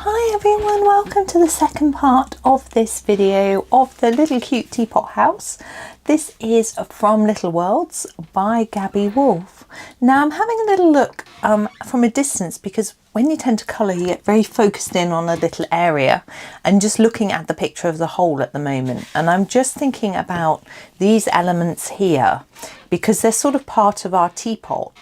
Hi everyone, welcome to the second part of this video of the little cute teapot house. This is from Little Worlds by Gabi Wolf. Now I'm having a little look from a distance because when you tend to colour you get very focused in on a little area and just looking at the picture of the whole at the moment, and I'm just thinking about these elements here because they're sort of part of our teapot.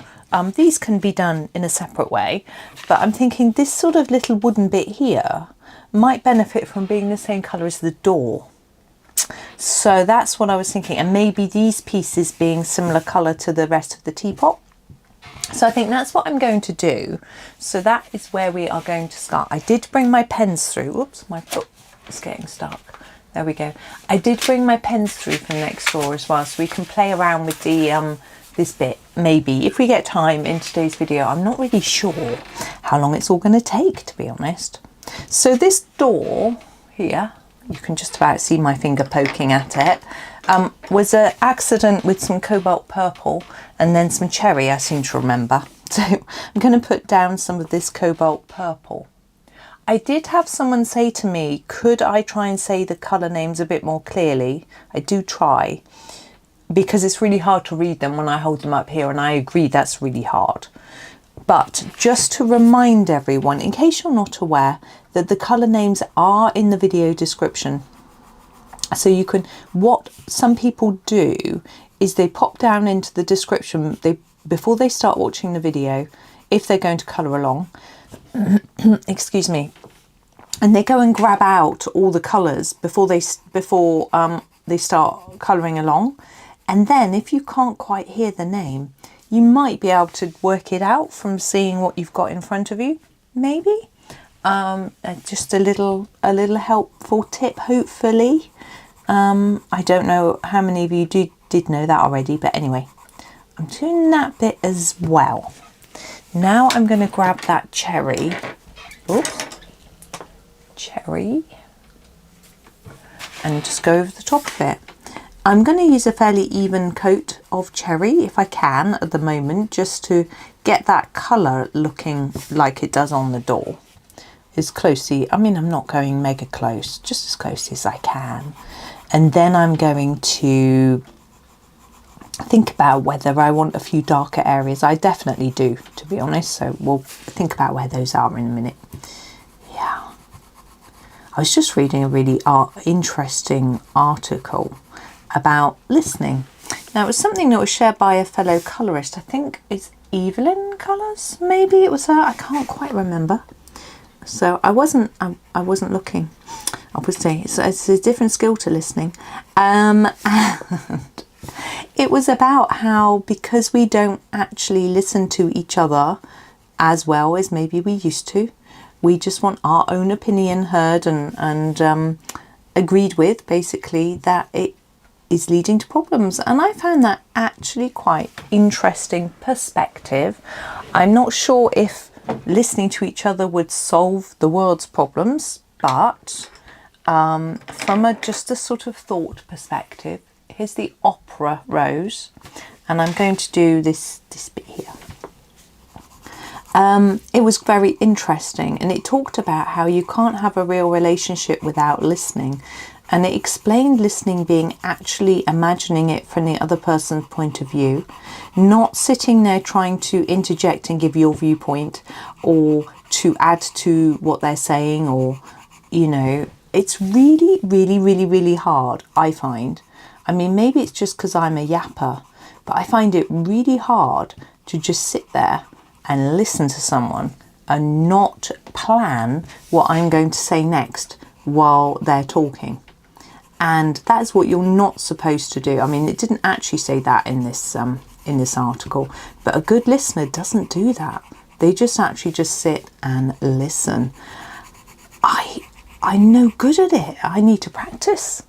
These can be done in a separate way, but I'm thinking this sort of little wooden bit here might benefit from being the same colour as the door. So that's what I was thinking, and maybe these pieces being similar colour to the rest of the teapot. So I think that's what I'm going to do. So that is where we are going to start. I did bring my pens through. Oops, my foot is getting stuck. There we go. I did bring my pens through from next door as well, so we can play around with the this bit, maybe, if we get time in today's video. I'm not really sure how long it's all going to take, to be honest. So this door here, you can just about see my finger poking at it, was an accident with some cobalt purple and then some cherry, I seem to remember. So I'm going to put down some of this cobalt purple. I did have someone say to me, could I try and say the colour names a bit more clearly? I do try, because it's really hard to read them when I hold them up here, and I agree that's really hard. But just to remind everyone, in case you're not aware, that the colour names are in the video description. So you can, what some people do is they pop down into the description before they start watching the video, if they're going to colour along, excuse me, and they go and grab out all the colours before they start colouring along. And then if you can't quite hear the name, you might be able to work it out from seeing what you've got in front of you, maybe. Just a little helpful tip, hopefully. I don't know how many of you did know that already, but anyway, I'm doing that bit as well. Now I'm going to grab that cherry. Oops. Cherry. And just go over the top of it. I'm going to use a fairly even coat of cherry, if I can, at the moment, just to get that colour looking like it does on the door. As closely, I mean, I'm not going mega close, just as close as I can. And then I'm going to think about whether I want a few darker areas. I definitely do, to be honest, so we'll think about where those are in a minute. Yeah. I was just reading a really interesting article about listening. Now it was something that was shared by a fellow colourist. I think it's Evelyn Colours, maybe it was her, I can't quite remember. So I wasn't looking, obviously. It's a different skill to listening. And it was about how, because we don't actually listen to each other as well as maybe we used to, we just want our own opinion heard and agreed with, basically, that it is leading to problems. And I found that actually quite interesting perspective. I'm not sure if listening to each other would solve the world's problems, but from just a sort of thought perspective, here's the opera rose, and I'm going to do this bit here. It was very interesting, and it talked about how you can't have a real relationship without listening. And it explained listening being actually imagining it from the other person's point of view, not sitting there trying to interject and give your viewpoint or to add to what they're saying, or, you know, it's really, really, really, really hard, I find. I mean, maybe it's just because I'm a yapper, but I find it really hard to just sit there and listen to someone and not plan what I'm going to say next while they're talking. And that's what you're not supposed to do. I mean, it didn't actually say that in this article, but a good listener doesn't do that. They just actually just sit and listen. I'm no good at it. I need to practice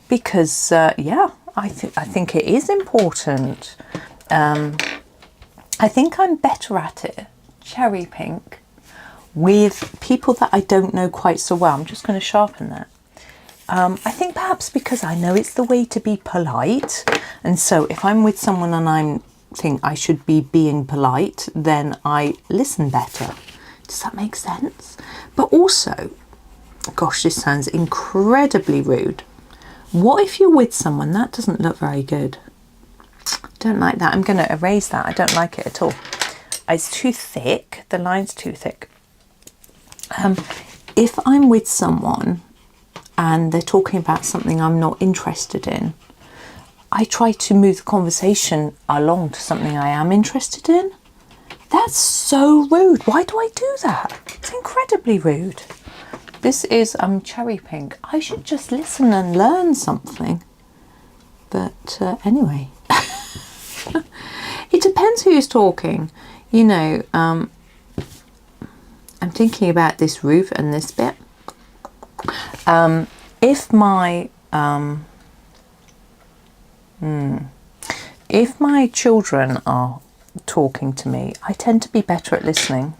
because, yeah, I think it is important. I think I'm better at it, cherry pink, with people that I don't know quite so well. I'm just going to sharpen that. I think perhaps because I know it's the way to be polite, and so if I'm with someone and I think I should be being polite, then I listen better. Does that make sense? But also, gosh, this sounds incredibly rude. What if you're with someone? That doesn't look very good. Don't like that. I'm going to erase that. I don't like it at all. It's too thick. The line's too thick. If I'm with someone and they're talking about something I'm not interested in, I try to move the conversation along to something I am interested in. That's so rude. Why do I do that? It's incredibly rude. This is cherry pink. I should just listen and learn something. But anyway, it depends who's talking. You know, I'm thinking about this roof and this bit. If my children are talking to me, I tend to be better at listening.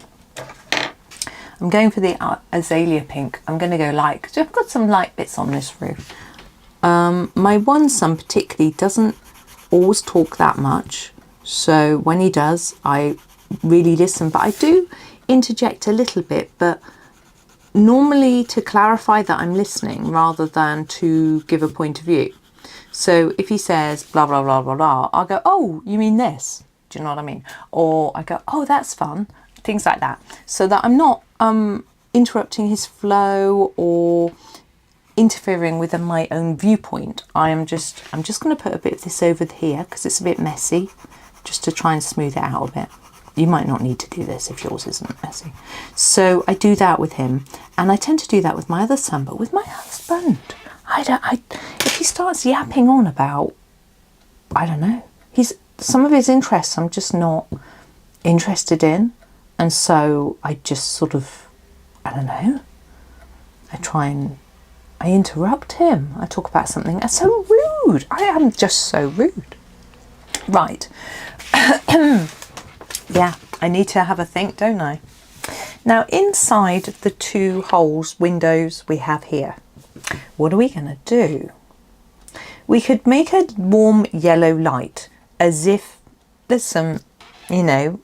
I'm going for the azalea pink. I'm going to go light because I've got some light bits on this roof. My one son particularly doesn't always talk that much, so when he does, I really listen, but I do interject a little bit, but normally to clarify that I'm listening rather than to give a point of view. So if he says blah blah blah blah blah, I'll go, oh, you mean this? Do you know what I mean? Or I go, oh, that's fun. Things like that, so that I'm not interrupting his flow or interfering with my own viewpoint. I'm just going to put a bit of this over here because it's a bit messy, just to try and smooth it out a bit. You might not need to do this if yours isn't messy. So I do that with him, and I tend to do that with my other son, but with my husband, if he starts yapping on about, I don't know, some of his interests I'm just not interested in, and so I just sort of, I don't know, I interrupt him. I talk about something that's so rude. I am just so rude. Right. Yeah, I need to have a think, don't I? Now, inside the two windows we have here, what are we going to do? We could make a warm yellow light, as if there's some, you know,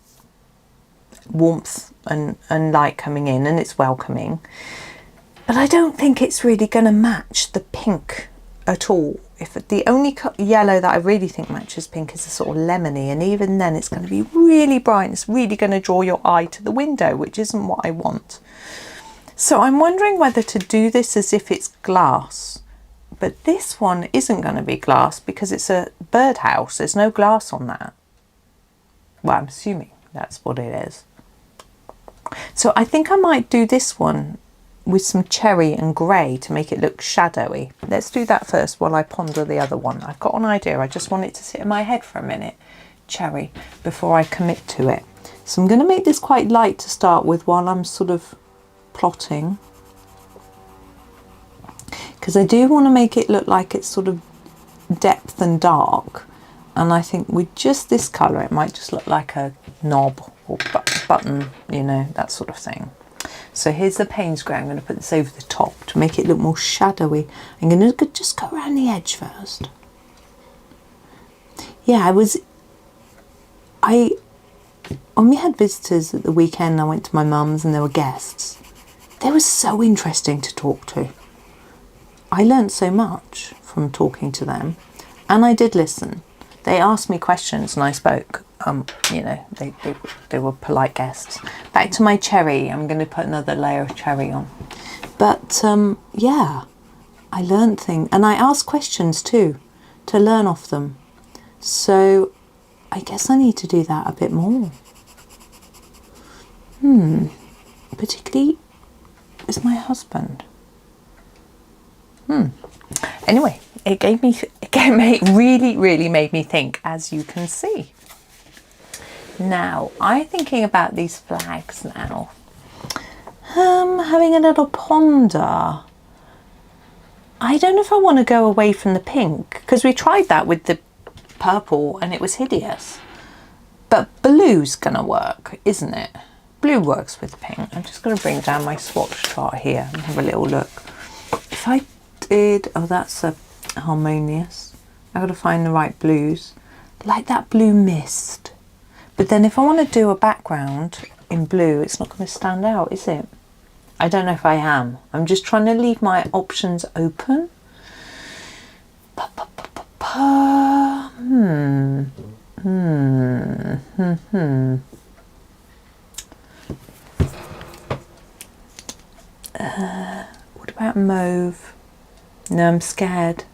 warmth and light coming in and it's welcoming. But I don't think it's really going to match the pink at all. If the only yellow that I really think matches pink is a sort of lemony, and even then it's going to be really bright and it's really going to draw your eye to the window, which isn't what I want. So I'm wondering whether to do this as if it's glass. But this one isn't going to be glass because it's a birdhouse. There's no glass on that. Well, I'm assuming that's what it is. So I think I might do this one with some cherry and grey to make it look shadowy. Let's do that first while I ponder the other one. I've got an idea. I just want it to sit in my head for a minute. Cherry, before I commit to it. So I'm going to make this quite light to start with while I'm sort of plotting, because I do want to make it look like it's sort of depth and dark, and I think with just this colour it might just look like a knob or button, you know, that sort of thing. So here's the Paynes grey. I'm going to put this over the top to make it look more shadowy. I'm going to just go around the edge first. Yeah, when we had visitors at the weekend, I went to my mum's and there were guests. They were so interesting to talk to. I learnt so much from talking to them, and I did listen. They asked me questions and I spoke. You know, they were polite guests. Back to my cherry. I'm going to put another layer of cherry on. But yeah, I learned things, and I asked questions too to learn off them. So I guess I need to do that a bit more. Particularly with my husband. Anyway, it really made me think, as you can see. Now, I'm thinking about these flags now. Having a little ponder. I don't know if I want to go away from the pink, because we tried that with the purple and it was hideous. But blue's going to work, isn't it? Blue works with pink. I'm just going to bring down my swatch chart here and have a little look. If I did, oh, that's a Harmonious. I've got to find the right blues. Like that blue mist. But then if I want to do a background in blue, it's not going to stand out, is it? I don't know if I am. I'm just trying to leave my options open. What about mauve? No, I'm scared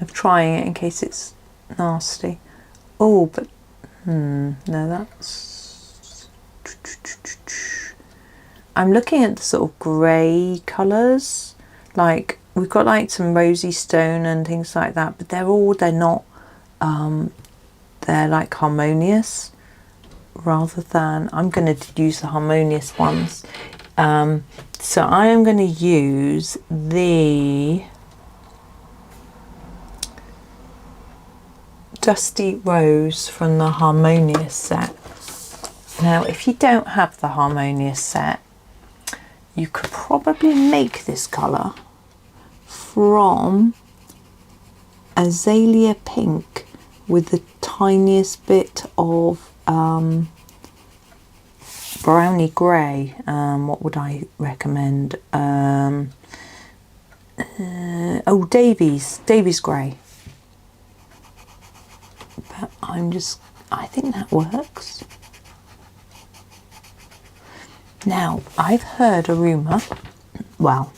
of trying it in case it's nasty. Oh, but no, that's... I'm looking at the sort of grey colours. Like, we've got like some rosy stone and things like that, but they're not, they're like harmonious rather than, I'm going to use the harmonious ones. So I am going to use the Dusty Rose from the Harmonious set. Now, if you don't have the Harmonious set, you could probably make this colour from azalea pink with the tiniest bit of browny grey. What would I recommend? Davies grey. But I think that works. Now, I've heard a rumour, well,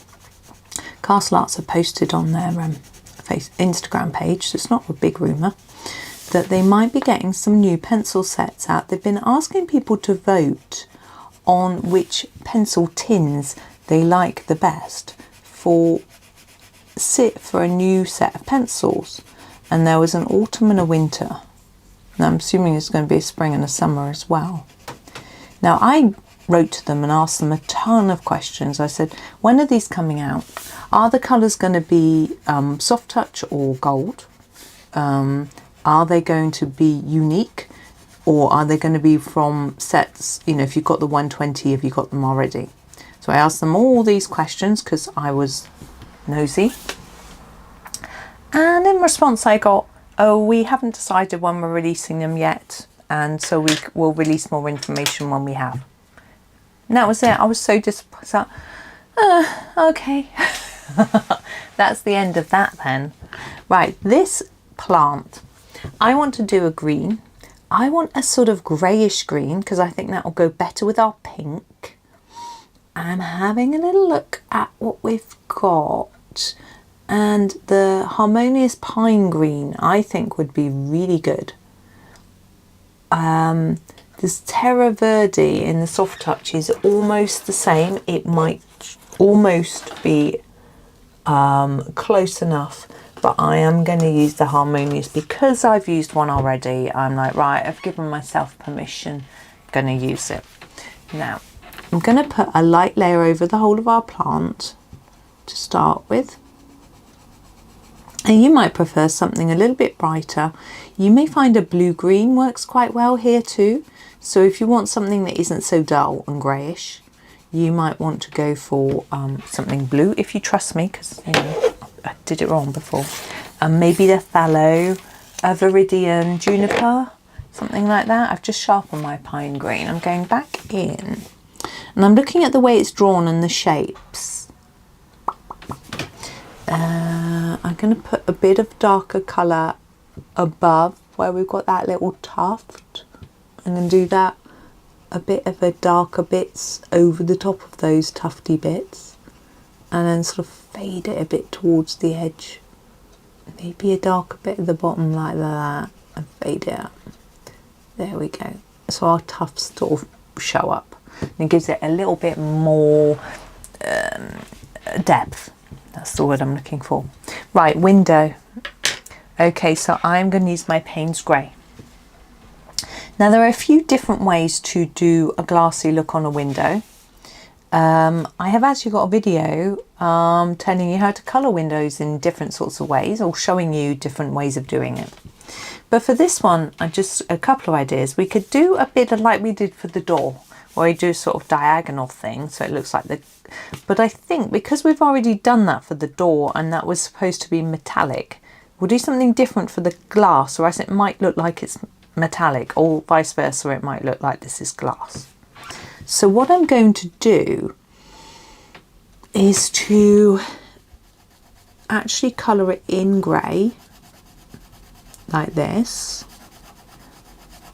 Castle Arts have posted on their Instagram page, so it's not a big rumour, that they might be getting some new pencil sets out. They've been asking people to vote on which pencil tins they like the best for a new set of pencils. And there was an autumn and a winter. Now I'm assuming it's going to be a spring and a summer as well. Now I wrote to them and asked them a ton of questions. I said, when are these coming out? Are the colours going to be soft touch or gold? Are they going to be unique, or are they going to be from sets, you know, if you've got the 120, have you got them already? So I asked them all these questions because I was nosy. And in response I got, oh, we haven't decided when we're releasing them yet, and so we will release more information when we have. And that was it. I was so disappointed. Okay. That's the end of that then. Right, this plant, I want to do a green. I want a sort of greyish green because I think that will go better with our pink. I'm having a little look at what we've got, and the Harmonious pine green I think would be really good. This Terra Verde in the soft touch is almost the same. It might almost be close enough, but I am going to use the Harmonious because I've used one already. I'm like, right, I've given myself permission, I'm going to use it. Now I'm going to put a light layer over the whole of our plant to start with. And you might prefer something a little bit brighter. You may find a blue-green works quite well here too. So if you want something that isn't so dull and greyish, you might want to go for something blue, if you trust me, because you know I did it wrong before. Maybe the pthalo, a viridian juniper, something like that. I've just sharpened my pine green. I'm going back in and I'm looking at the way it's drawn and the shapes. I'm going to put a bit of darker colour above where we've got that little tuft. I'm going to do that, a bit of a darker bits over the top of those tufty bits, and then sort of fade it a bit towards the edge. Maybe a darker bit at the bottom like that, and fade it up. There we go. So our tufts sort of show up. And it gives it a little bit more depth. That's the word I'm looking for. Right, window. Okay, so I'm going to use my Paynes grey. Now there are a few different ways to do a glassy look on a window. I have actually got a video telling you how to colour windows in different sorts of ways, or showing you different ways of doing it. But for this one, just a couple of ideas. We could do a bit of like we did for the door, where we do sort of diagonal thing, so it looks like the... But I think because we've already done that for the door, and that was supposed to be metallic, we'll do something different for the glass, or else it might look like it's metallic, or vice versa, it might look like this is glass. So what I'm going to do is to actually colour it in grey like this,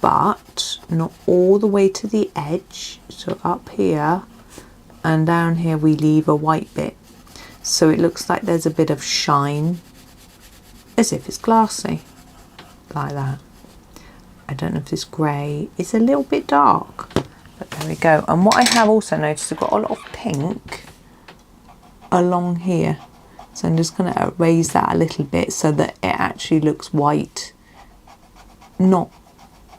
but not all the way to the edge. So up here and down here we leave a white bit, so it looks like there's a bit of shine, as if it's glassy, like that. I don't know if this grey is a little bit dark, but there we go. And what I have also noticed, I've got a lot of pink along here, so I'm just going to erase that a little bit so that it actually looks white, not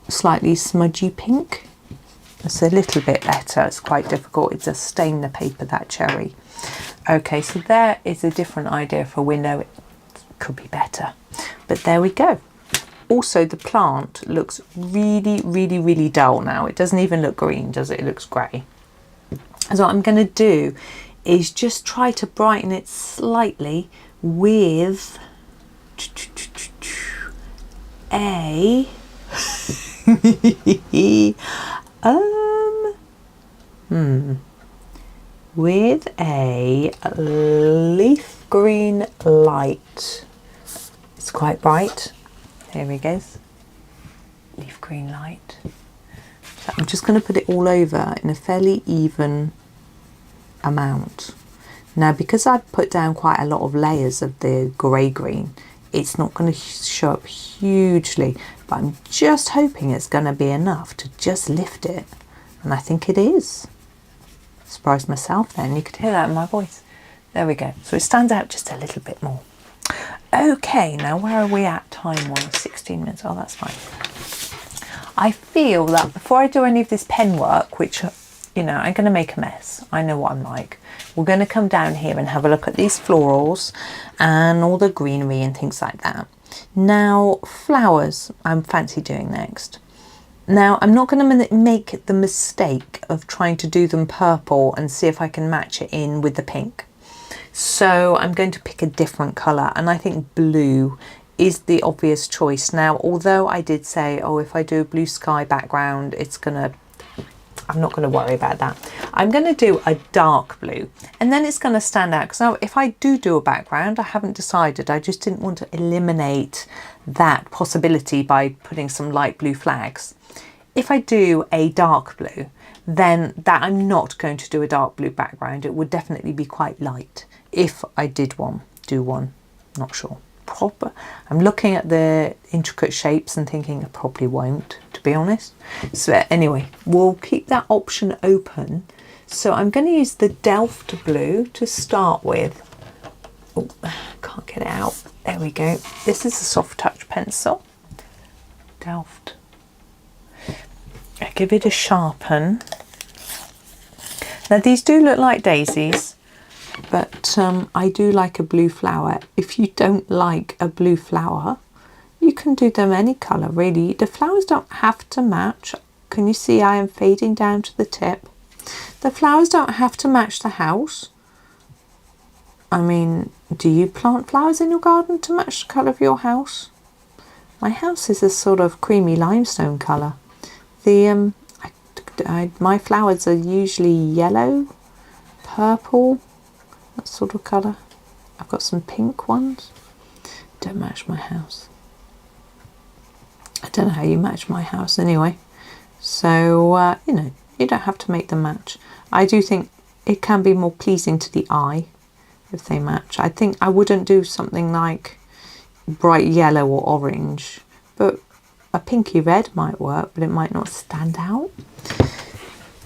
slightly smudgy pink. It's a little bit better. It's quite difficult. It does stain the paper, that cherry. Okay, so there is a different idea for a window. It could be better, but there we go. Also, the plant looks really, really, really dull now. It doesn't even look green, does it? It looks grey. So what I'm going to do is just try to brighten it slightly with a with a leaf green light. It's quite bright. Here we go. Leaf green light. So I'm just going to put it all over in a fairly even amount. Now, because I've put down quite a lot of layers of the grey green, it's not going to show up hugely, but I'm just hoping it's going to be enough to just lift it, and I think it is. Surprised myself then, you could hear that in my voice. There we go. So it stands out just a little bit more. Okay, now where are we at time-wise? 16 minutes. Oh, that's fine. I feel that before I do any of this pen work, which, you know, I'm going to make a mess. I know what I'm like. We're going to come down here and have a look at these florals and all the greenery and things like that. Now, flowers, I'm fancy doing next. Now, I'm not going to make the mistake of trying to do them purple and see if I can match it in with the pink. So I'm going to pick a different colour, and I think blue is the obvious choice. Now, although I did say, oh, if I do a blue sky background, I'm not going to worry about that. I'm going to do a dark blue, and then it's going to stand out, because now if I do a background, I haven't decided. I just didn't want to eliminate that possibility by putting some light blue flags. If I do a dark blue, then that I'm not going to do a dark blue background. It would definitely be quite light if I did do one, not sure. I'm looking at the intricate shapes and thinking I probably won't, to be honest. So anyway, we'll keep that option open. So I'm going to use the Delft blue to start with. Oh, can't get it out. There we go. This is a soft touch pencil. Delft. I give it a sharpen. Now these do look like daisies, but I do like a blue flower. If you don't like a blue flower, you can do them any colour really. The flowers don't have to match. Can you see I am fading down to the tip? The flowers don't have to match the house. I mean, do you plant flowers in your garden to match the colour of your house? My house is a sort of creamy limestone colour. My flowers are usually yellow, purple, that sort of colour. I've got some pink ones. Don't match my house. I don't know how you match my house anyway. So, you know, you don't have to make them match. I do think it can be more pleasing to the eye if they match. I think I wouldn't do something like bright yellow or orange, but a pinky red might work, but it might not stand out,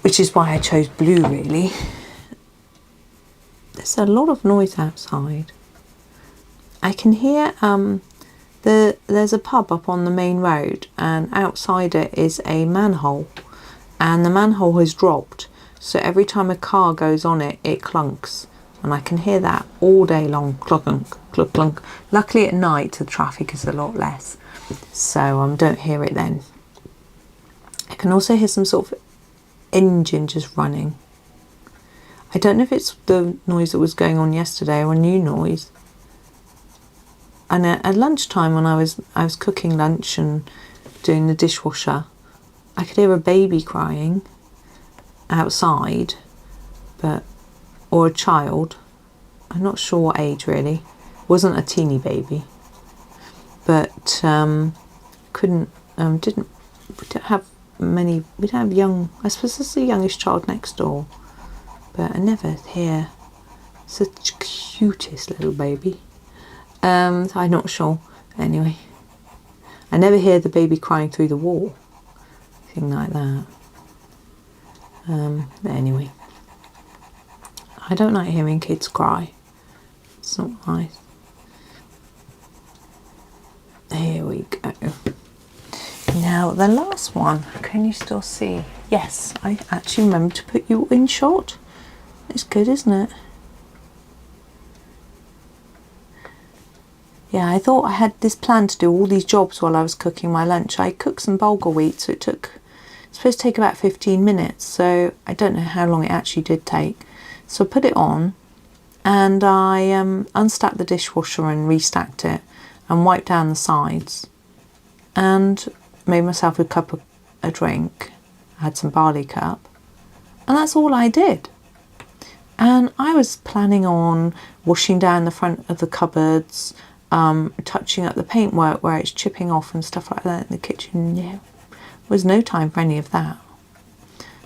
which is why I chose blue really. There's a lot of noise outside. I can hear there's a pub up on the main road, and outside it is a manhole, and the manhole has dropped, so every time a car goes on it, it clunks, and I can hear that all day long. Clunk, clunk, clunk. Luckily at night the traffic is a lot less, so don't hear it then. I can also hear some sort of engine just running. I don't know if it's the noise that was going on yesterday or a new noise. And at lunchtime, when I was cooking lunch and doing the dishwasher, I could hear a baby crying outside, or a child, I'm not sure what age really. Wasn't a teeny baby, but couldn't didn't we don't have many. We don't have young. I suppose this is the youngest child next door, but I never hear such cutest little baby. I'm not sure. Anyway, I never hear the baby crying through the wall, anything like that. But anyway, I don't like hearing kids cry. It's not nice. Here we go. Now the last one, can you still see? Yes, I actually remember to put you in shot. It's good, isn't it? Yeah, I thought I had this plan to do all these jobs while I was cooking my lunch. I cooked some bulgur wheat, so it's supposed to take about 15 minutes, so I don't know how long it actually did take. So I put it on, and I unstacked the dishwasher and restacked it and wiped down the sides and made myself a cup of a drink. I had some barley cup, and that's all I did. And I was planning on washing down the front of the cupboards, touching up the paintwork where it's chipping off and stuff like that in the kitchen. Yeah, there was no time for any of that.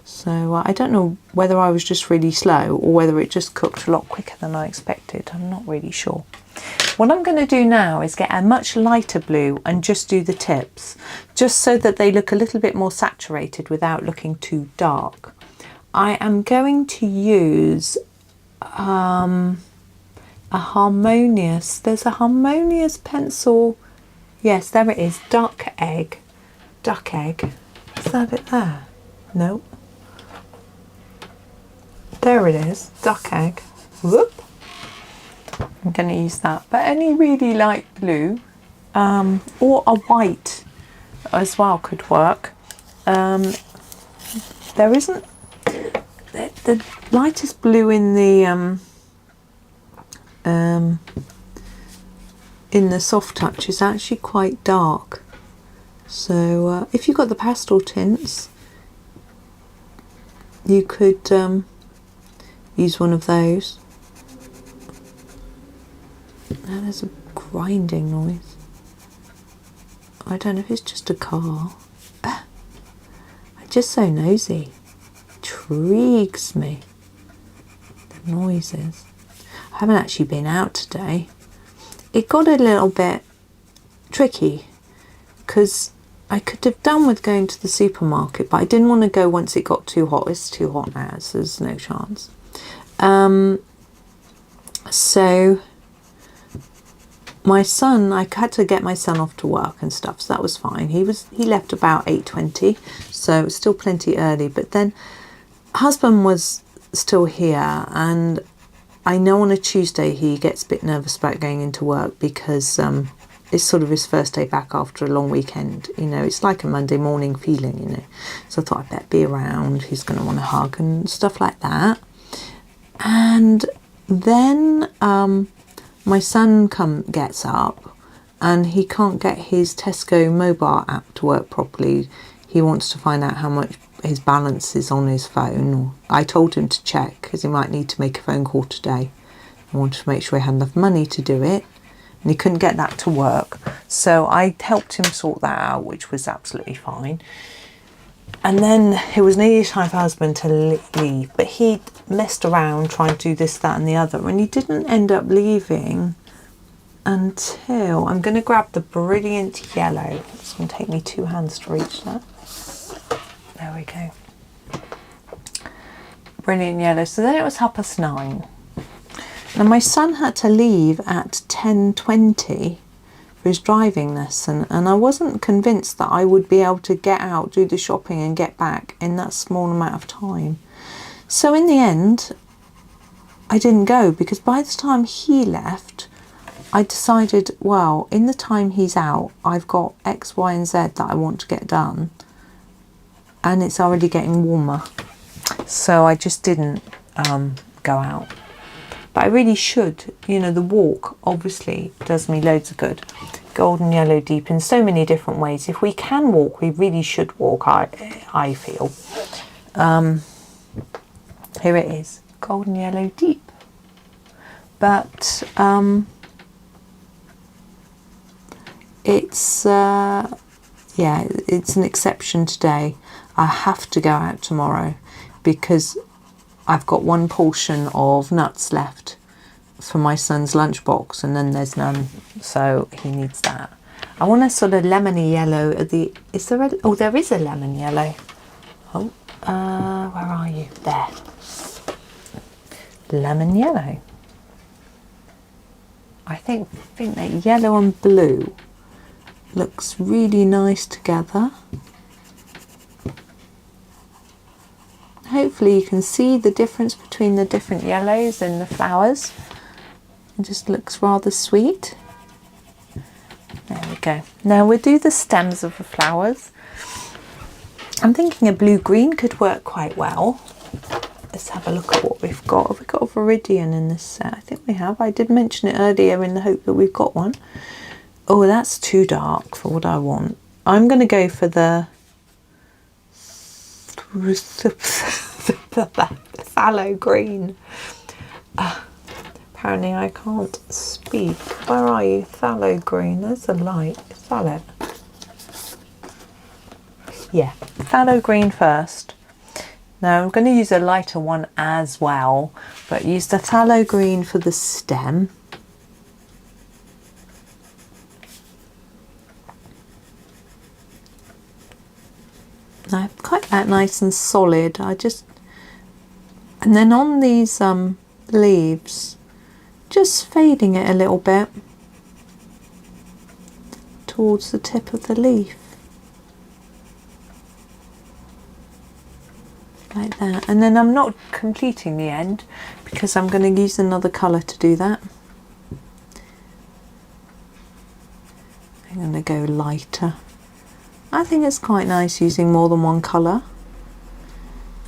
So I don't know whether I was just really slow or whether it just cooked a lot quicker than I expected. I'm not really sure. What I'm going to do now is get a much lighter blue and just do the tips, just so that they look a little bit more saturated without looking too dark. I am going to use a Harmonious. There's a Harmonious pencil. Yes, there it is. Duck egg. Is that it there? No. There it is. Duck egg. Whoop. I'm going to use that. But any really light blue, or a white as well could work. There isn't the lightest blue in the soft touch is actually quite dark. So if you've got the pastel tints, you could use one of those. Now there's a grinding noise. I don't know if it's just a car. I'm just so nosy. Intrigues me, the noises. I haven't actually been out today. It got a little bit tricky because I could have done with going to the supermarket, but I didn't want to go once it got too hot. It's too hot now, so there's no chance. So my son, I had to get my son off to work and stuff, so that was fine. He left about 8:20, so it was still plenty early. But then husband was still here, and I know on a Tuesday he gets a bit nervous about going into work because it's sort of his first day back after a long weekend. You know, it's like a Monday morning feeling, you know. So I thought I'd better be around. He's going to want a hug and stuff like that. And then my son gets up and he can't get his Tesco mobile app to work properly. He wants to find out how much his balance is on his phone. I told him to check because he might need to make a phone call today. I wanted to make sure he had enough money to do it, and he couldn't get that to work. So I helped him sort that out, which was absolutely fine. And then it was nearly time for husband to leave, but he messed around trying to do this, that and the other, and he didn't end up leaving until, I'm going to grab the brilliant yellow. It's going to take me 2 hands to reach that. There we go. Brilliant yellow. So then it was 9:30. Now my son had to leave at 10:20 for his driving lesson, and I wasn't convinced that I would be able to get out, do the shopping and get back in that small amount of time. So in the end, I didn't go, because by the time he left, I decided, well, in the time he's out, I've got X, Y and Z that I want to get done. And it's already getting warmer, so I just didn't go out. But I really should. You know, the walk obviously does me loads of good. Golden yellow deep in so many different ways. If we can walk, we really should walk, I feel. Here it is, golden yellow deep. but it's yeah, it's an exception today. I have to go out tomorrow because I've got one portion of nuts left for my son's lunchbox, and then there's none, so he needs that. I want a sort of lemony yellow at the, is there a, oh, there is a lemon yellow. Oh, where are you? There. Lemon yellow. I think that yellow and blue looks really nice together. Hopefully you can see the difference between the different yellows in the flowers. It just looks rather sweet. There we go. Now we'll do the stems of the flowers. I'm thinking a blue-green could work quite well. Let's have a look at what we've got. Have we got a viridian in this set? I think we have. I did mention it earlier in the hope that we've got one. Oh, that's too dark for what I want. I'm going to go for the phthalo green. Apparently I can't speak. Where are you? Phthalo green. There's a light. Is that it? Yeah, phthalo green first. Now I'm going to use a lighter one as well, but use the phthalo green for the stem. I quite that nice and solid. And then on these leaves, just fading it a little bit towards the tip of the leaf, like that. And then I'm not completing the end because I'm going to use another colour to do that. I'm going to go lighter. I think it's quite nice using more than one colour.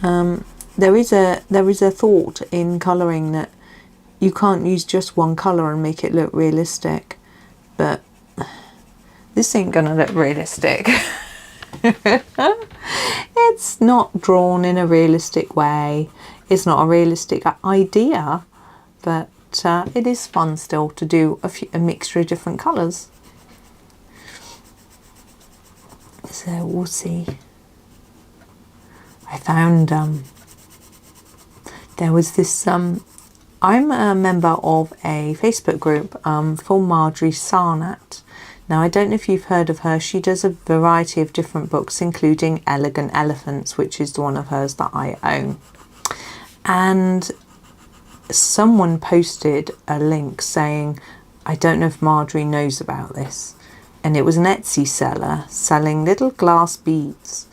There is a thought in colouring that you can't use just one colour and make it look realistic, but this ain't gonna look realistic. It's not drawn in a realistic way. It's not a realistic idea, but it is fun still to do a mixture of different colours. So we'll see. I found there was this I'm a member of a Facebook group for Marjorie Sarnat. Now I don't know if you've heard of her. She does a variety of different books, including Elegant Elephants, which is one of hers that I own. And someone posted a link saying, I don't know if Marjorie knows about this. And it was an Etsy seller selling little glass beads,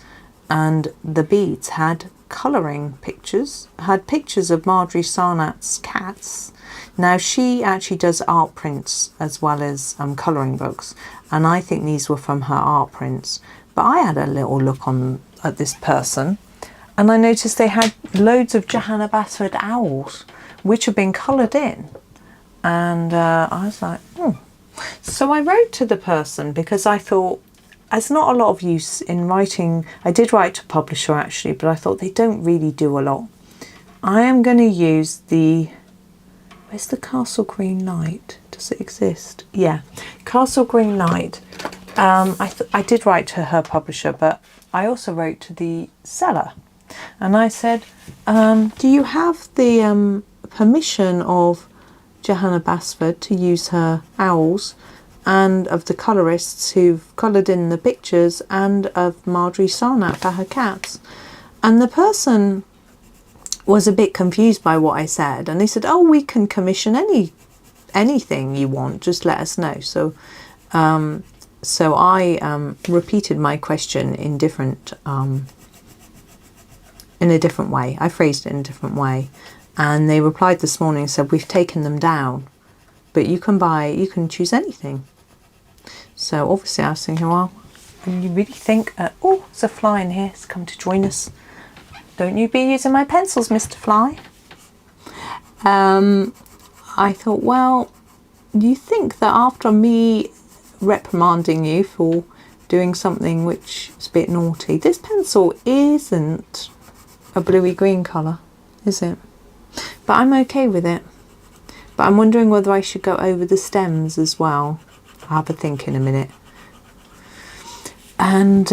and the beads had colouring pictures, had pictures of Marjorie Sarnat's cats. Now she actually does art prints as well as colouring books, and I think these were from her art prints. But I had a little look at this person, and I noticed they had loads of Johanna Basford owls, which had been coloured in, and I was like, oh. So I wrote to the person because I thought there's not a lot of use in writing. I did write to publisher actually, but I thought they don't really do a lot. I am going to use the, where's the Castle Green Light? Does it exist? Yeah, Castle Green Light. I did write to her publisher, but I also wrote to the seller, and I said, do you have the permission of Johanna Basford to use her owls, and of the colourists who've coloured in the pictures, and of Marjorie Sarnat for her cats? And the person was a bit confused by what I said, and they said, oh, we can commission anything you want, just let us know. So I repeated my question in a different way. I phrased it in a different way. And they replied this morning and said, we've taken them down, but you can choose anything. So obviously I was thinking, well, you really think, oh, there's a fly in here, it's come to join us. Don't you be using my pencils, Mr. Fly. I thought, well, you think that after me reprimanding you for doing something which is a bit naughty, this pencil isn't a bluey green colour, is it? But I'm okay with it But I'm wondering whether I should go over the stems as well. I'll have a think in a minute. And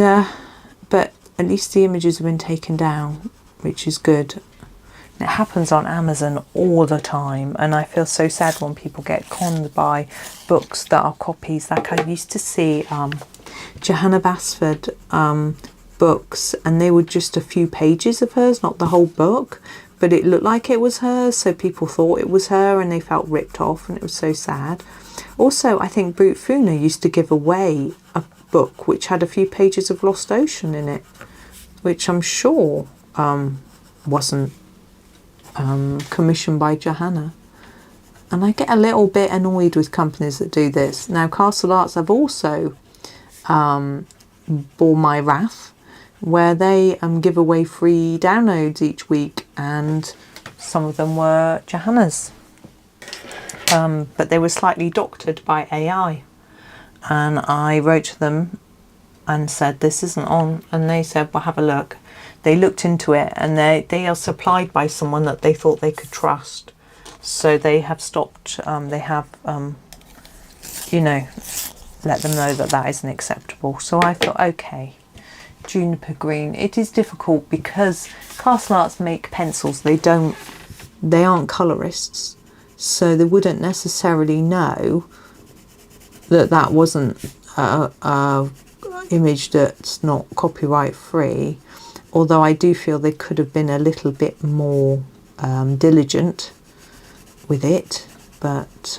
but at least the images have been taken down, which is good. It happens on Amazon all the time, and I feel so sad when people get conned by books that are copies. Like I used to see Johanna Basford books, and they were just a few pages of hers, not the whole book, but it looked like it was hers, so people thought it was her and they felt ripped off, and it was so sad. Also, I think Brute Funa used to give away a book which had a few pages of Lost Ocean in it, which I'm sure wasn't commissioned by Johanna. And I get a little bit annoyed with companies that do this. Now, Castle Arts have also bore my wrath, where they give away free downloads each week, and some of them were Johanna's, but they were slightly doctored by AI. And I wrote to them and said, this isn't on, and they said, well, have a look. They looked into it, and they are supplied by someone that they thought they could trust, so they have stopped. They have you know, let them know that that isn't acceptable. So I thought, okay, juniper green. It is difficult because Castle Arts make pencils. They aren't colorists, so they wouldn't necessarily know that that wasn't a image that's not copyright free. Although I do feel they could have been a little bit more diligent with it, but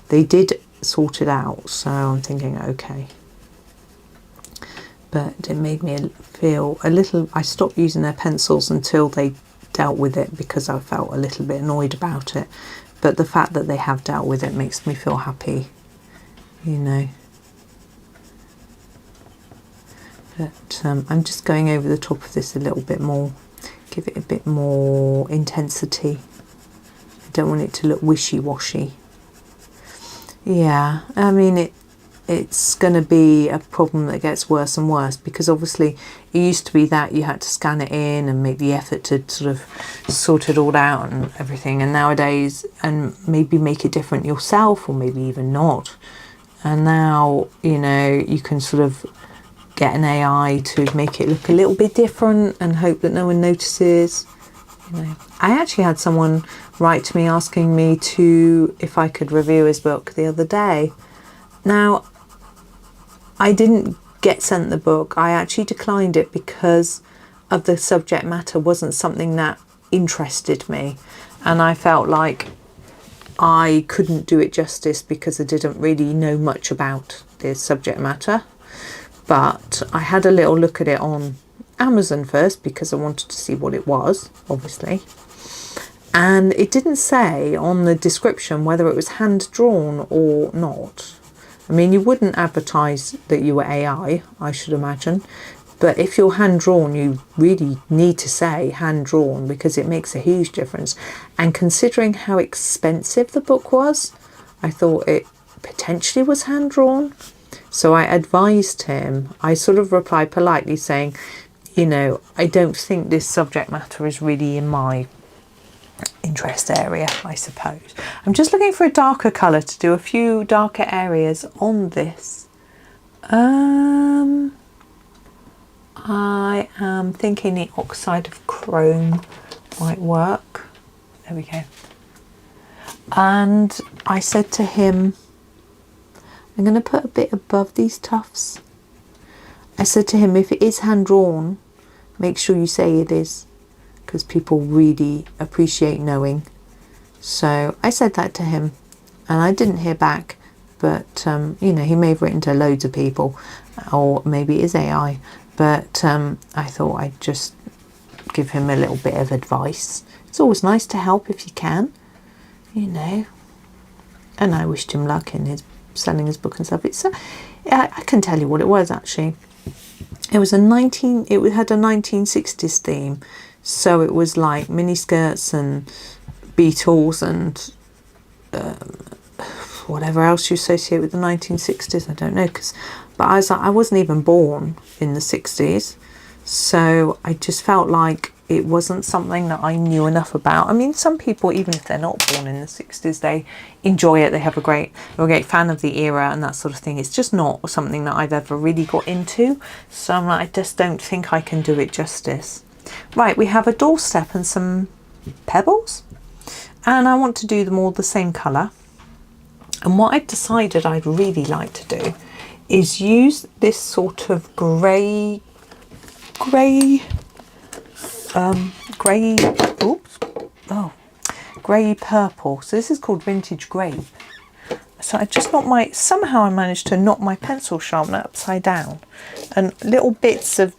they did sort it out, so I'm thinking, okay. But it made me feel a little, I stopped using their pencils until they dealt with it, because I felt a little bit annoyed about it. But the fact that they have dealt with it makes me feel happy, you know. But I'm just going over the top of this a little bit more, give it a bit more intensity. I don't want it to look wishy-washy. Yeah, I mean, it's going to be a problem that gets worse and worse, because obviously it used to be that you had to scan it in and make the effort to sort of sort it all out and everything, and nowadays, and maybe make it different yourself, or maybe even not. And now, you know, you can sort of get an AI to make it look a little bit different and hope that no one notices. You know, I actually had someone write to me asking me if I could review his book the other day. Now, I didn't get sent the book. I actually declined it because of the subject matter wasn't something that interested me, and I felt like I couldn't do it justice because I didn't really know much about the subject matter. But I had a little look at it on Amazon first because I wanted to see what it was, obviously. And it didn't say on the description whether it was hand-drawn or not. I mean, you wouldn't advertise that you were AI, I should imagine. But if you're hand-drawn, you really need to say hand-drawn, because it makes a huge difference. And considering how expensive the book was, I thought it potentially was hand-drawn. So I advised him. I sort of replied politely saying, you know, I don't think this subject matter is really in my interest area, I suppose. I'm just looking for a darker colour to do a few darker areas on this. I am thinking the oxide of chrome might work. There we go. And I said to him, I'm going to put a bit above these tufts. I said to him, if it is hand-drawn, make sure you say it is, because people really appreciate knowing. So I said that to him, and I didn't hear back, but you know, he may have written to loads of people, or maybe it is AI, but I thought I'd just give him a little bit of advice. It's always nice to help if you can, you know. And I wished him luck in his selling his book and stuff. It's I can tell you what it was actually. It was it had a 1960s theme, so it was like miniskirts and Beatles and whatever else you associate with the 1960s. I don't know, but I was like, I wasn't even born in the 60s, so I just felt like it wasn't something that I knew enough about. I mean, some people, even if they're not born in the 60s, they enjoy it. They have they're a great fan of the era and that sort of thing. It's just not something that I've ever really got into. So I'm like, I just don't think I can do it justice. Right, we have a doorstep and some pebbles. And I want to do them all the same colour. And what I've decided I'd really like to do is use this sort of grey purple. So this is called vintage grape. So I just somehow I managed to knock my pencil sharpener upside down, and little bits of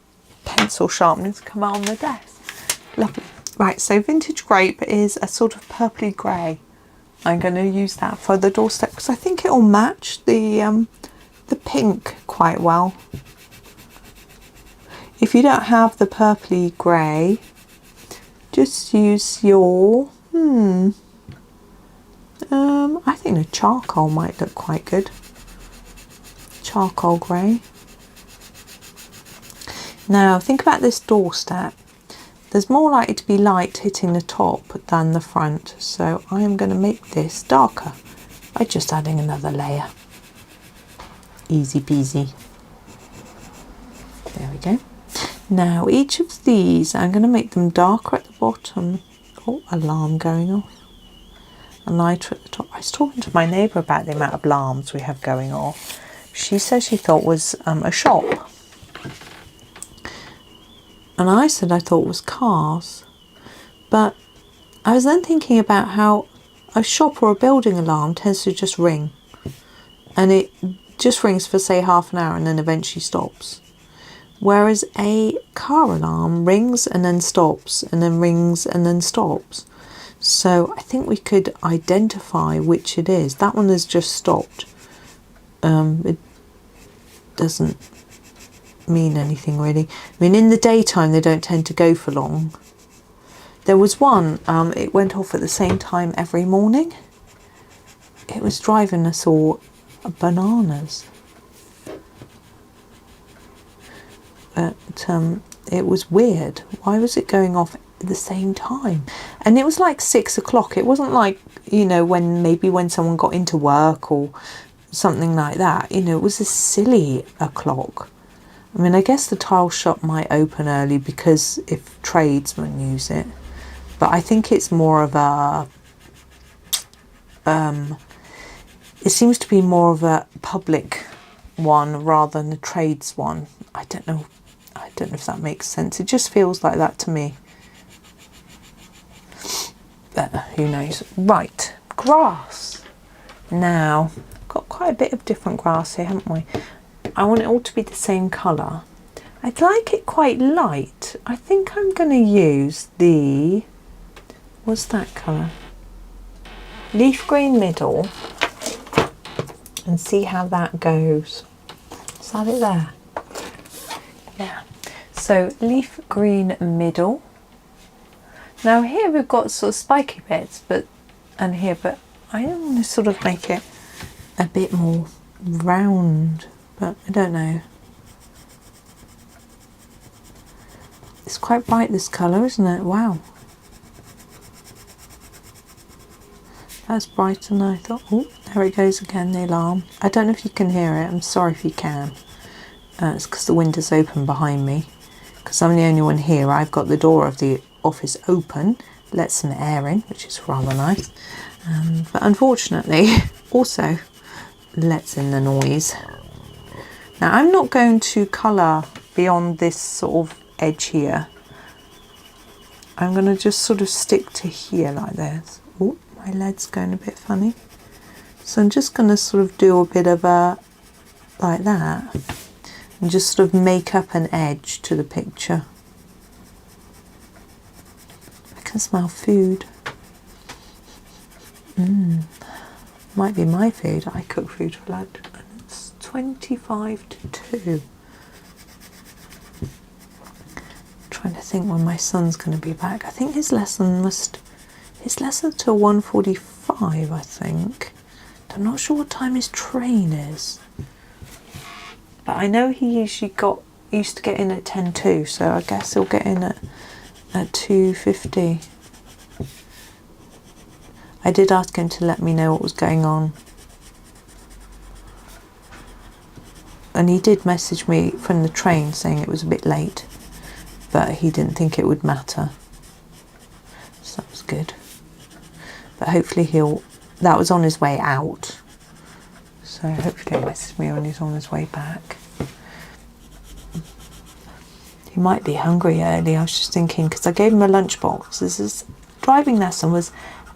pencil sharpeners come out on the desk. Lovely. Right, so vintage grape is a sort of purpley grey. I'm going to use that for the doorstep because I think it'll match the pink quite well. If you don't have the purpley grey, just use your I think the charcoal might look quite good. Charcoal grey. Now think about this doorstep. There's more likely to be light hitting the top than the front, so I am going to make this darker by just adding another layer. Easy peasy. There we go. Now each of these, I'm going to make them darker at the bottom. Oh, alarm going off. And lighter at the top. I was talking to my neighbour about the amount of alarms we have going off. She says she thought was a shop. And I said I thought it was cars. But I was then thinking about how a shop or a building alarm tends to just ring. And it just rings for say half an hour and then eventually stops. Whereas a car alarm rings and then stops and then rings and then stops. So I think we could identify which it is. That one has just stopped. It doesn't mean anything really. I mean, in the daytime they don't tend to go for long. There was one, it went off at the same time every morning. It was driving us all bananas. But it was weird. Why was it going off at the same time? And it was like 6 o'clock. It wasn't like, you know, when someone got into work or something like that. You know, it was a silly o'clock. I mean, I guess the tile shop might open early because if tradesmen use it. But I think it's more of a it seems to be more of a public one rather than a trades one. I don't know if that makes sense. It just feels like that to me. But who knows? Right, grass. Now, got quite a bit of different grass here, haven't we? I want it all to be the same colour. I'd like it quite light. I think I'm going to use the, what's that colour? Leaf green middle, and see how that goes. Is that it there? Yeah. So leaf green middle. Now here we've got sort of spiky bits, but I want to sort of make it a bit more round, but I don't know. It's quite bright, this colour, isn't it? Wow. That's brighter than I thought. Oh, there it goes again, the alarm. I don't know if you can hear it. I'm sorry if you can. It's because the window's open behind me. Because I'm the only one here. I've got the door of the office open. Let some air in, which is rather nice. But unfortunately, also lets in the noise. Now, I'm not going to colour beyond this sort of edge here. I'm going to just sort of stick to here like this. Oh, my lead's going a bit funny. So I'm just going to sort of do a bit of a, like that. And just sort of make up an edge to the picture. I can smell food. Might be my food. I cook food for lad. And it's 25 to 2. Trying to think when my son's going to be back. I think his lesson till 1:45, I think. I'm not sure what time his train is. But I know he usually used to get in at 10 to, so I guess he'll get in at at 2:50. I did ask him to let me know what was going on. And he did message me from the train saying it was a bit late, but he didn't think it would matter. So that was good. But hopefully that was on his way out. So hopefully he'll message me when he's on his way back. He might be hungry early. I was just thinking, because I gave him a lunchbox. His driving lesson was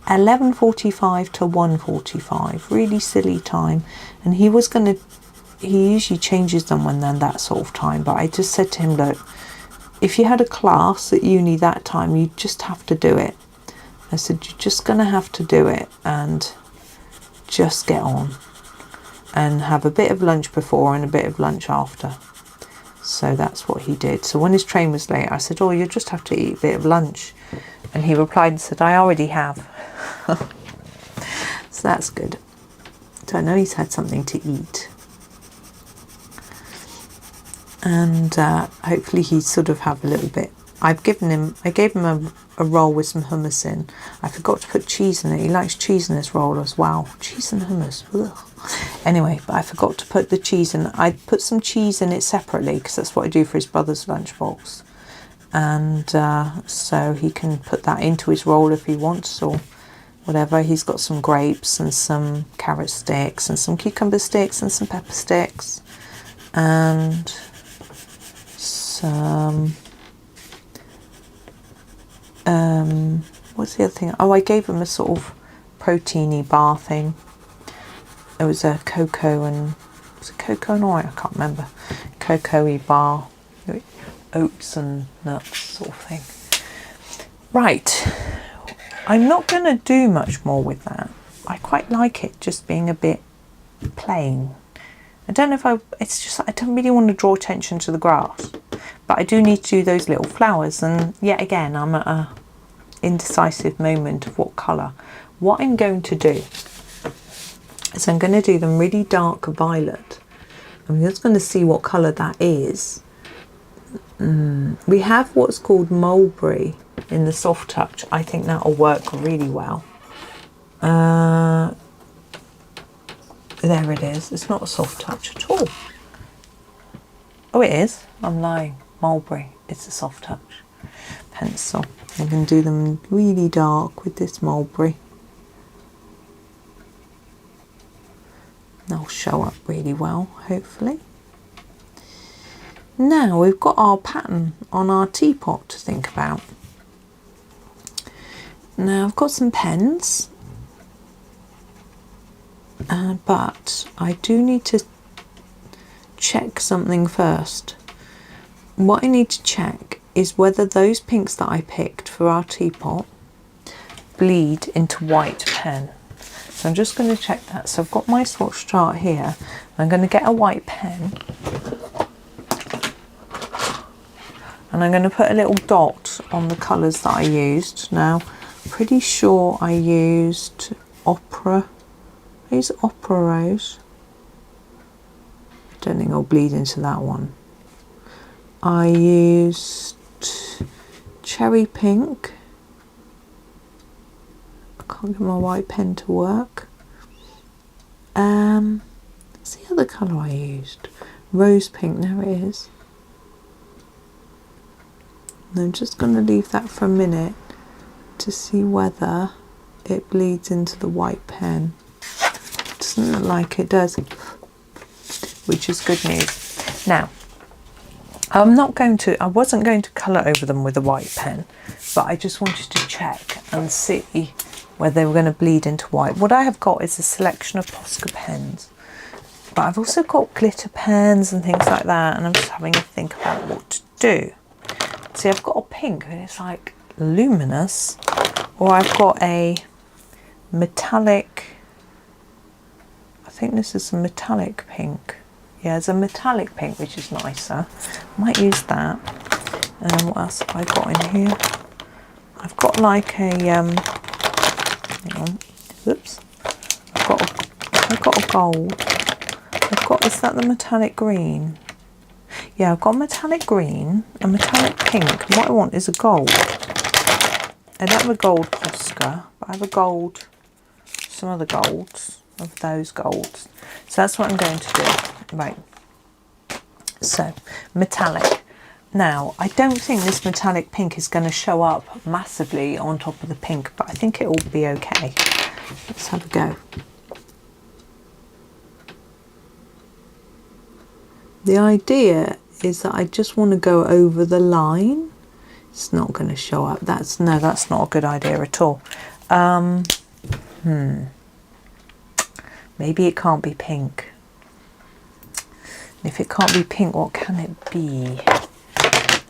11:45 to 1:45. Really silly time. And he usually changes them when they're that sort of time. But I just said to him, look, if you had a class at uni that time, you just have to do it. I said, you're just going to have to do it and just get on. And have a bit of lunch before and a bit of lunch after. So that's what he did. So when his train was late, I said, oh, you'll just have to eat a bit of lunch. And he replied and said, I already have. So that's good. So I know he's had something to eat. And hopefully he sort of have a little bit. I gave him a roll with some hummus in. I forgot to put cheese in it. He likes cheese in his roll as well. Cheese and hummus. Ugh. Anyway, but I forgot to put the cheese in. I put some cheese in it separately because that's what I do for his brother's lunchbox. And so he can put that into his roll if he wants or whatever. He's got some grapes and some carrot sticks and some cucumber sticks and some pepper sticks and some what's the other thing? Oh, I gave him a sort of proteiny bar thing. There was a cocoa and oil? I can't remember. Cocoa-y bar, oats and nuts sort of thing. Right, I'm not going to do much more with that. I quite like it just being a bit plain. I don't know if it's just I don't really want to draw attention to the grass, but I do need to do those little flowers. And yet again, I'm at a indecisive moment of what colour. What I'm going to do is I'm going to do them really dark violet. I'm just going to see what colour that is. We have what's called mulberry in the soft touch. I think that'll work really well. There it is. It's not a soft touch at all. Oh, it is. I'm lying. Mulberry. It's a soft touch pencil. I can do them really dark with this mulberry. They'll show up really well, hopefully. Now we've got our pattern on our teapot to think about. Now I've got some pens, but I do need to check something first. What I need to check is whether those pinks that I picked for our teapot bleed into white pen. So I'm just going to check that. So I've got my swatch chart here. I'm going to get a white pen and I'm going to put a little dot on the colours that I used. Now, pretty sure I used Opera. I used Opera Rose. I don't think I'll bleed into that one. I used Cherry Pink. I can't get my white pen to work. What's the other colour I used? Rose Pink, there it is. And I'm just going to leave that for a minute to see whether it bleeds into the white pen. It doesn't look like it does, which is good news. Now, I wasn't going to colour over them with a white pen, but I just wanted to check and see whether they were going to bleed into white. What I have got is a selection of Posca pens, but I've also got glitter pens and things like that, and I'm just having to think about what to do. See, I've got a pink and it's like luminous, or I've got a metallic, I think this is a metallic pink. Yeah, it's a metallic pink, which is nicer. Might use that. And what else have I got in here? I've got like a hang on. Oops. I've got a gold. Is that the metallic green? Yeah, I've got a metallic green, a metallic pink. And what I want is a gold. I don't have a gold Posca, but I have a gold, some other golds of those golds. So that's what I'm going to do. Right. So, metallic. Now, I don't think this metallic pink is going to show up massively on top of the pink, but I think it will be okay. Let's have a go. The idea is that I just want to go over the line. It's not going to show up. That's not a good idea at all. Maybe it can't be pink. If it can't be pink, what can it be?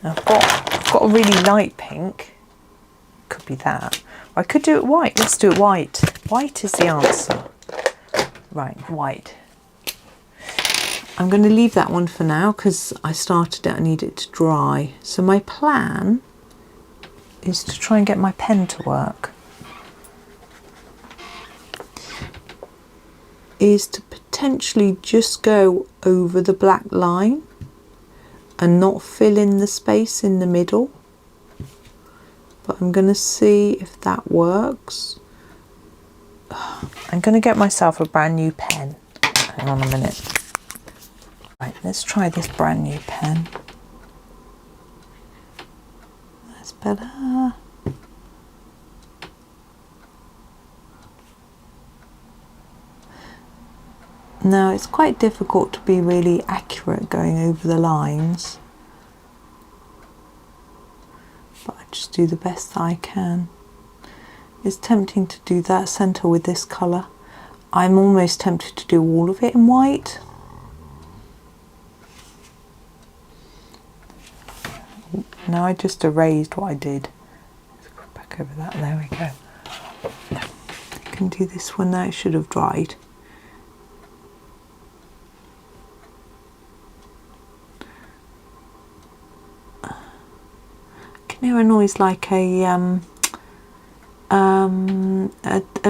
I've got a really light pink. Could be that. Or I could do it white. Let's do it white. White is the answer. Right, white. I'm going to leave that one for now because I started it. I need it to dry. So my plan is to try and get my pen to work. Is to potentially just go over the black line and not fill in the space in the middle. But I'm going to see if that works. I'm going to get myself a brand new pen. Hang on a minute. Right, let's try this brand new pen. That's better. Now it's quite difficult to be really accurate going over the lines, but I just do the best that I can. It's tempting to do that centre with this colour. I'm almost tempted to do all of it in white. Now I just erased what I did. Let's go back over that. There we go. I can do this one now. It should have dried. I can hear a noise like a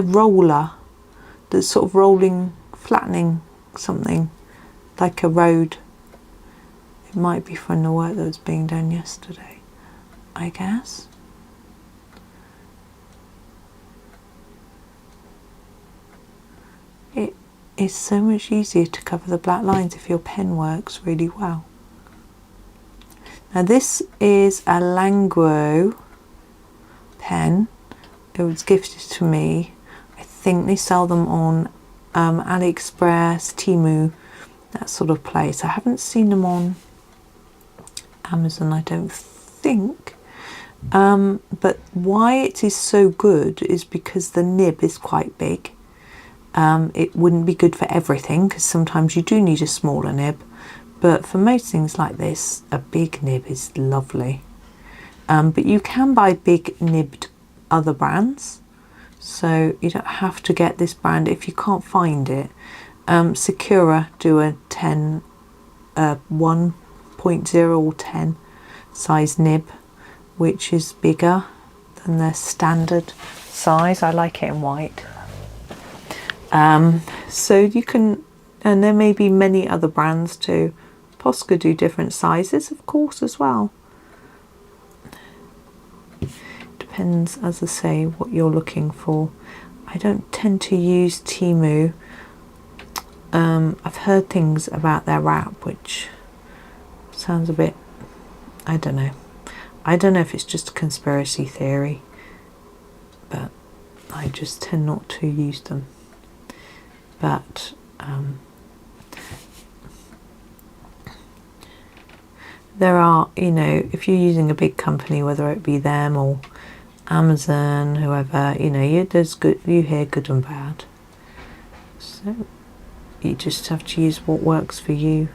roller that's sort of rolling, flattening something, like a road. It might be from the work that was being done yesterday, I guess. It is so much easier to cover the black lines if your pen works really well. Now this is a Languo pen. It was gifted to me. I think they sell them on AliExpress, Temu, that sort of place. I haven't seen them on Amazon, I don't think. But why it is so good is because the nib is quite big. It wouldn't be good for everything because sometimes you do need a smaller nib. But for most things like this, a big nib is lovely. But you can buy big nibbed other brands, so you don't have to get this brand if you can't find it. Sakura do a 1.0 or 10 size nib, which is bigger than their standard size. I like it in white. So you can, and there may be many other brands too. Posca do different sizes, of course, as well. Depends, as I say, what you're looking for. I don't tend to use Temu. I've heard things about their wrap, which sounds a bit, I don't know. I don't know if it's just a conspiracy theory, but I just tend not to use them. But there are, you know, if you're using a big company, whether it be them or Amazon, whoever, you know, there's good, you hear good and bad. So you just have to use what works for you.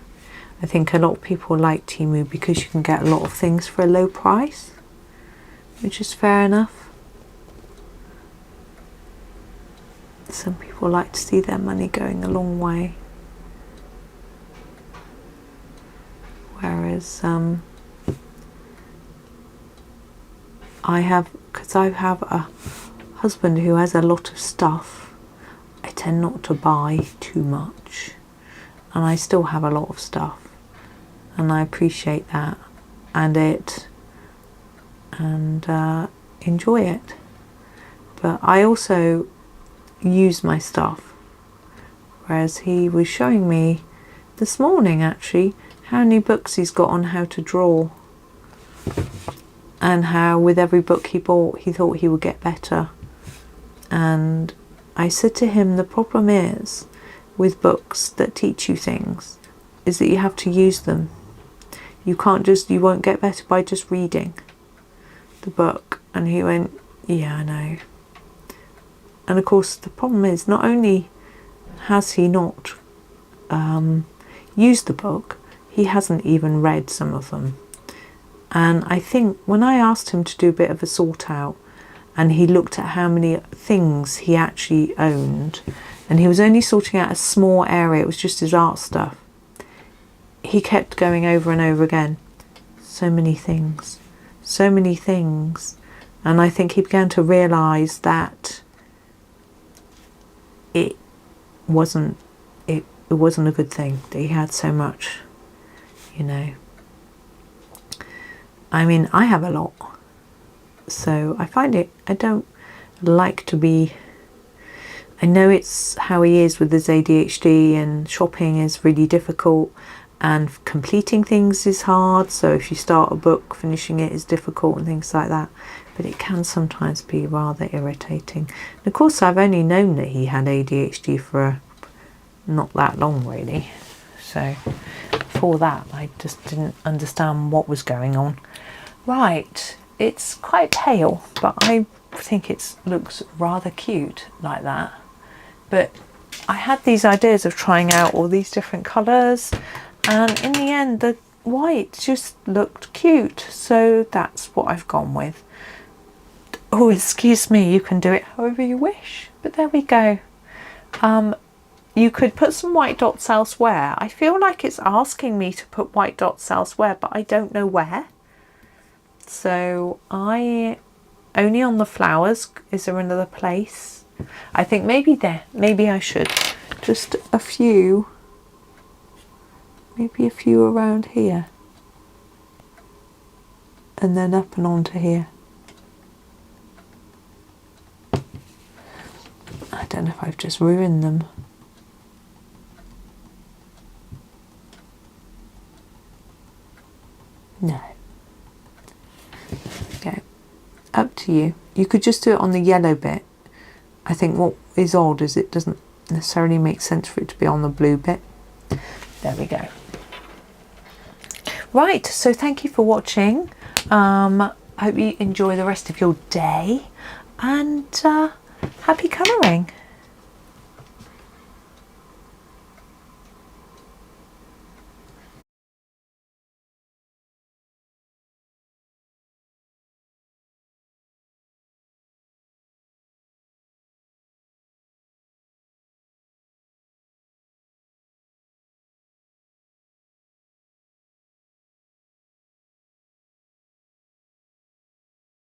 I think a lot of people like Temu because you can get a lot of things for a low price, which is fair enough. Some people like to see their money going a long way. Whereas because I have a husband who has a lot of stuff, I tend not to buy too much, and I still have a lot of stuff, and I appreciate that, and enjoy it. But I also use my stuff, whereas he was showing me this morning actually how many books he's got on how to draw, and how with every book he bought he thought he would get better. And I said to him, the problem is with books that teach you things is that you have to use them. You won't get better by just reading the book. And he went, yeah, I know. And of course the problem is, not only has he not used the book, he hasn't even read some of them. And I think when I asked him to do a bit of a sort out, and he looked at how many things he actually owned, and he was only sorting out a small area, it was just his art stuff, he kept going over and over again, so many things, so many things. And I think he began to realise that it wasn't a good thing that he had so much, you know. I mean, I have a lot, so I find it, I don't like to be, I know it's how he is with his ADHD, and shopping is really difficult, and completing things is hard. So if you start a book, finishing it is difficult and things like that. But it can sometimes be rather irritating. And of course, I've only known that he had ADHD for not that long, really. So before that, I just didn't understand what was going on. Right, it's quite pale, but I think it looks rather cute like that. But I had these ideas of trying out all these different colours, and in the end the white just looked cute, so that's what I've gone with. Oh, excuse me, you can do it however you wish, but there we go. You could put some white dots elsewhere. I feel like it's asking me to put white dots elsewhere, but I don't know where. So only on the flowers. Is there another place? I think maybe there. Maybe I should. Just a few. Maybe a few around here. And then up and onto here. I don't know if I've just ruined them. No. Okay, up to you. You could just do it on the yellow bit. I think what is odd is it doesn't necessarily make sense for it to be on the blue bit. There we go. Right, so thank you for watching. I hope you enjoy the rest of your day, and happy colouring.